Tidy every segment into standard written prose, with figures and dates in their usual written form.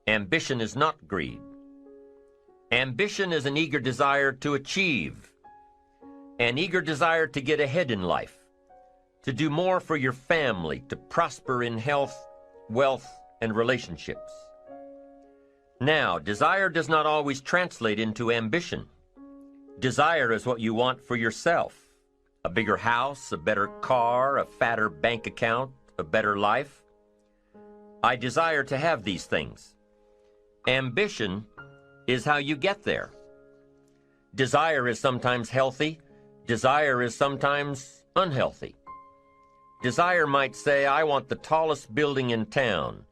Ambition is not greed. Ambition is an eager desire to achieve, an eager desire to get ahead in life, to do more for your family, to prosper in health, wealth, and relationships. Now, desire does not always translate into ambition. Desire is what you want for yourself. A bigger house, a better car, a fatter bank account, a better life. I desire to have these things. Ambition is how you get there. Desire is sometimes healthy. Desire is sometimes unhealthy. Desire might say, I want the tallest building in town.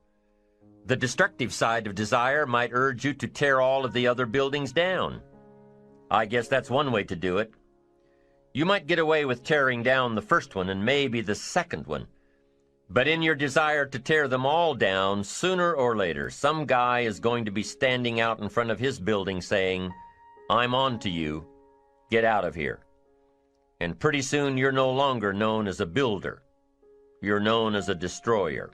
The destructive side of desire might urge you to tear all of the other buildings down. I guess that's one way to do it. You might get away with tearing down the first one and maybe the second one. But in your desire to tear them all down, sooner or later, some guy is going to be standing out in front of his building saying, I'm on to you. Get out of here. And pretty soon you're no longer known as a builder. You're known as a destroyer.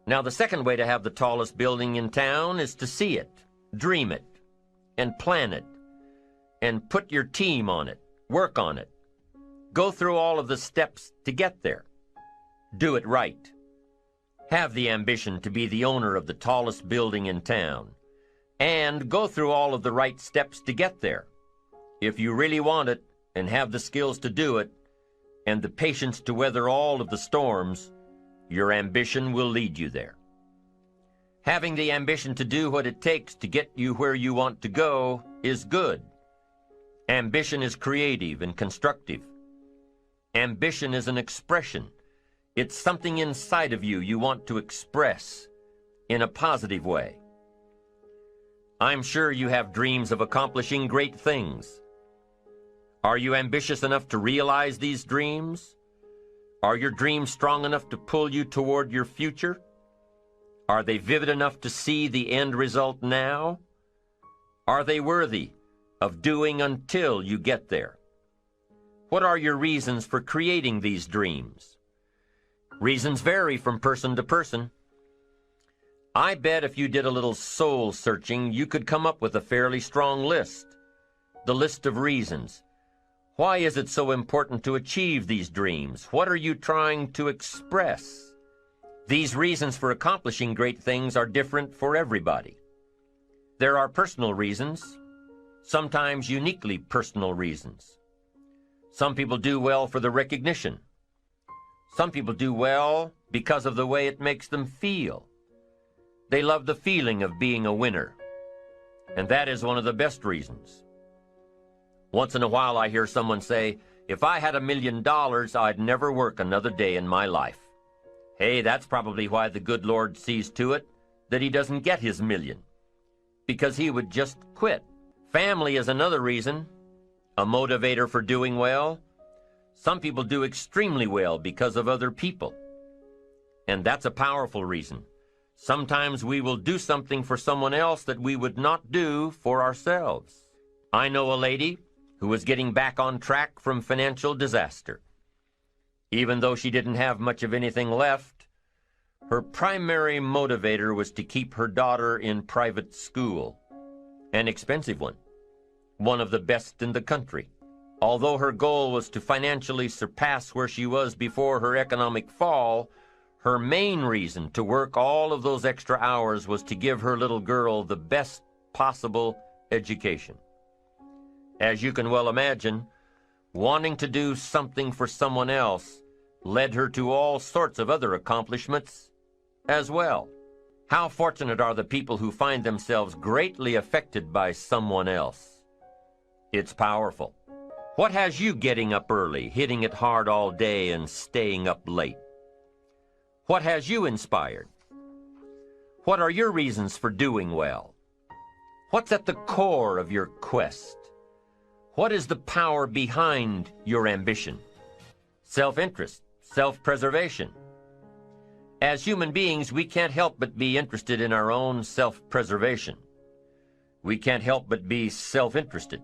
Now, the second way to have the tallest building in town is to see it, dream it, and plan it, and put your team on it, work on it. Go through all of the steps to get there. Do it right. Have the ambition to be the owner of the tallest building in town, and go through all of the right steps to get there. If you really want it, and have the skills to do it, and the patience to weather all of the storms, your ambition will lead you there. Having the ambition to do what it takes to get you where you want to go is good. Ambition is creative and constructive. Ambition is an expression. It's something inside of you want to express in a positive way. I'm sure you have dreams of accomplishing great things. Are you ambitious enough to realize these dreams? Are your dreams strong enough to pull you toward your future? Are they vivid enough to see the end result now? Are they worthy of doing until you get there? What are your reasons for creating these dreams? Reasons vary from person to person. I bet if you did a little soul searching, you could come up with a fairly strong list. The list of reasons. Why is it so important to achieve these dreams? What are you trying to express? These reasons for accomplishing great things are different for everybody. There are personal reasons, sometimes uniquely personal reasons. Some people do well for the recognition. Some people do well because of the way it makes them feel. They love the feeling of being a winner, and that is one of the best reasons. Once in a while I hear someone say, if I had $1 million, I'd never work another day in my life. Hey, that's probably why the good Lord sees to it that he doesn't get his million, because he would just quit. Family is another reason, a motivator for doing well. Some people do extremely well because of other people, and that's a powerful reason. Sometimes we will do something for someone else that we would not do for ourselves. I know a lady who was getting back on track from financial disaster. Even though she didn't have much of anything left, her primary motivator was to keep her daughter in private school, an expensive one of the best in the country. Although her goal was to financially surpass where she was before her economic fall, her main reason to work all of those extra hours was to give her little girl the best possible education. As you can well imagine, wanting to do something for someone else led her to all sorts of other accomplishments as well. How fortunate are the people who find themselves greatly affected by someone else? It's powerful. What has you getting up early, hitting it hard all day, and staying up late? What has you inspired? What are your reasons for doing well? What's at the core of your quest? What is the power behind your ambition? Self-interest, self-preservation. As human beings, we can't help but be interested in our own self-preservation. We can't help but be self-interested.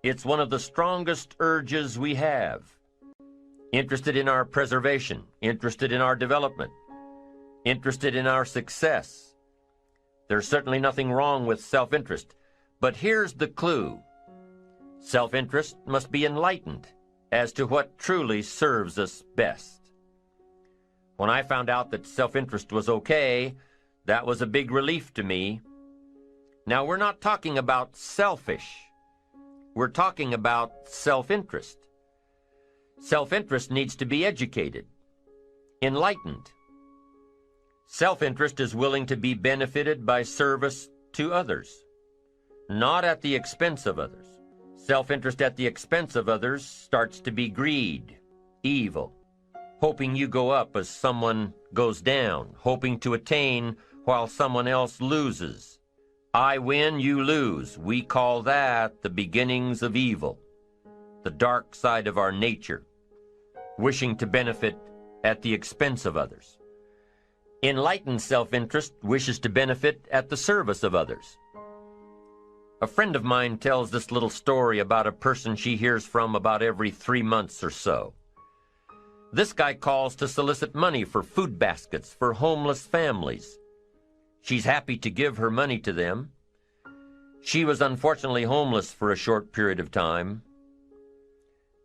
It's one of the strongest urges we have. Interested in our preservation, interested in our development, interested in our success. There's certainly nothing wrong with self-interest, but here's the clue. Self-interest must be enlightened as to what truly serves us best. When I found out that self-interest was okay, that was a big relief to me. Now, we're not talking about selfish. We're talking about self-interest. Self-interest needs to be educated, enlightened. Self-interest is willing to be benefited by service to others, not at the expense of others. Self-interest at the expense of others starts to be greed, evil, hoping you go up as someone goes down, hoping to attain while someone else loses. I win, you lose. We call that the beginnings of evil, the dark side of our nature, wishing to benefit at the expense of others. Enlightened self-interest wishes to benefit at the service of others. A friend of mine tells this little story about a person she hears from about every 3 months or so. This guy calls to solicit money for food baskets for homeless families. She's happy to give her money to them. She was unfortunately homeless for a short period of time,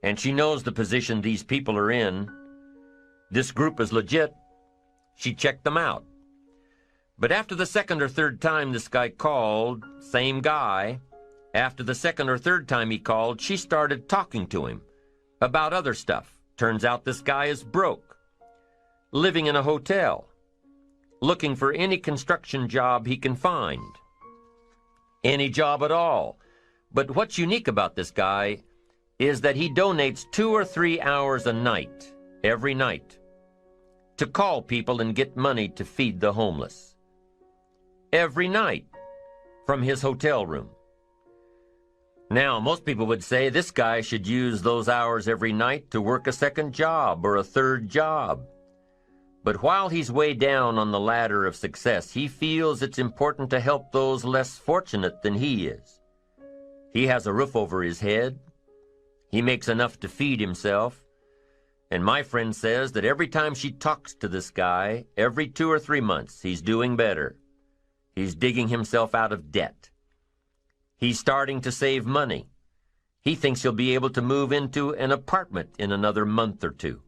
and she knows the position these people are in. This group is legit. She checked them out. But after the second or third time this guy called, same guy, after the second or third time he called, she started talking to him about other stuff. Turns out this guy is broke, living in a hotel, looking for any construction job he can find. Any job at all. But what's unique about this guy is that he donates 2 or 3 hours a night, every night, to call people and get money to feed the homeless. Every night, from his hotel room. Now, most people would say this guy should use those hours every night to work a second job or a third job. But while he's way down on the ladder of success, he feels it's important to help those less fortunate than he is. He has a roof over his head. He makes enough to feed himself. And my friend says that every time she talks to this guy, every 2 or 3 months, he's doing better. He's digging himself out of debt. He's starting to save money. He thinks he'll be able to move into an apartment in another month or 2.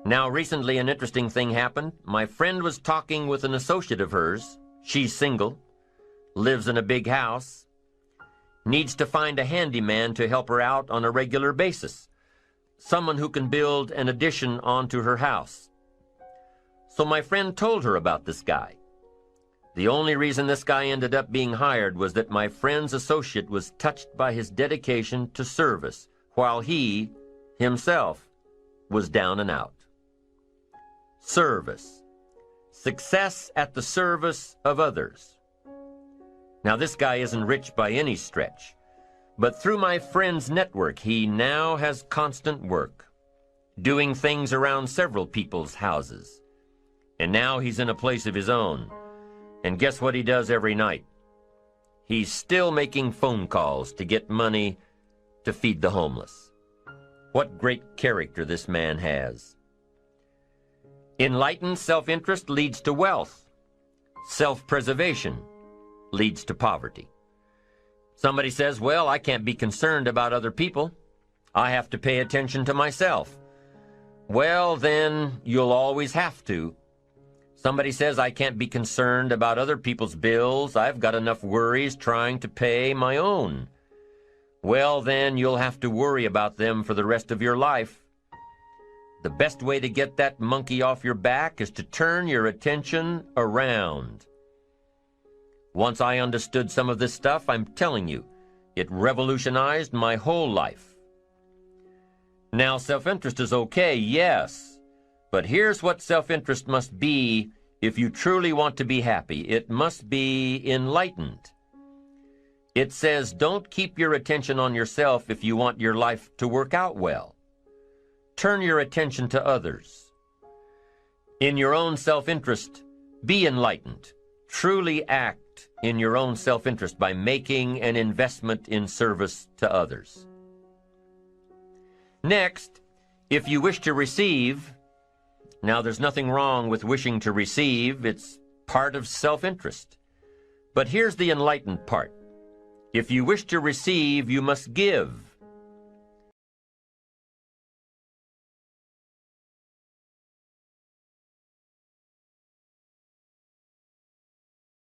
Now, recently an interesting thing happened. My friend was talking with an associate of hers. She's single, lives in a big house, needs to find a handyman to help her out on a regular basis, someone who can build an addition onto her house. So my friend told her about this guy. The only reason this guy ended up being hired was that my friend's associate was touched by his dedication to service, while he, himself, was down and out. Service. Success at the service of others. Now, this guy isn't rich by any stretch, but through my friend's network, he now has constant work, doing things around several people's houses. And now he's in a place of his own. And guess what he does every night? He's still making phone calls to get money to feed the homeless. What great character this man has. Enlightened self-interest leads to wealth. Self-preservation leads to poverty. Somebody says, well, I can't be concerned about other people. I have to pay attention to myself. Well, then you'll always have to. Somebody says I can't be concerned about other people's bills. I've got enough worries trying to pay my own. Well, then you'll have to worry about them for the rest of your life. The best way to get that monkey off your back is to turn your attention around. Once I understood some of this stuff, I'm telling you, it revolutionized my whole life. Now, self-interest is okay, yes. But here's what self-interest must be if you truly want to be happy. It must be enlightened. It says, don't keep your attention on yourself if you want your life to work out well. Turn your attention to others. In your own self-interest, be enlightened. Truly act in your own self-interest by making an investment in service to others. Next, if you wish to receive, now there's nothing wrong with wishing to receive. It's part of self-interest. But here's the enlightened part. If you wish to receive, you must give.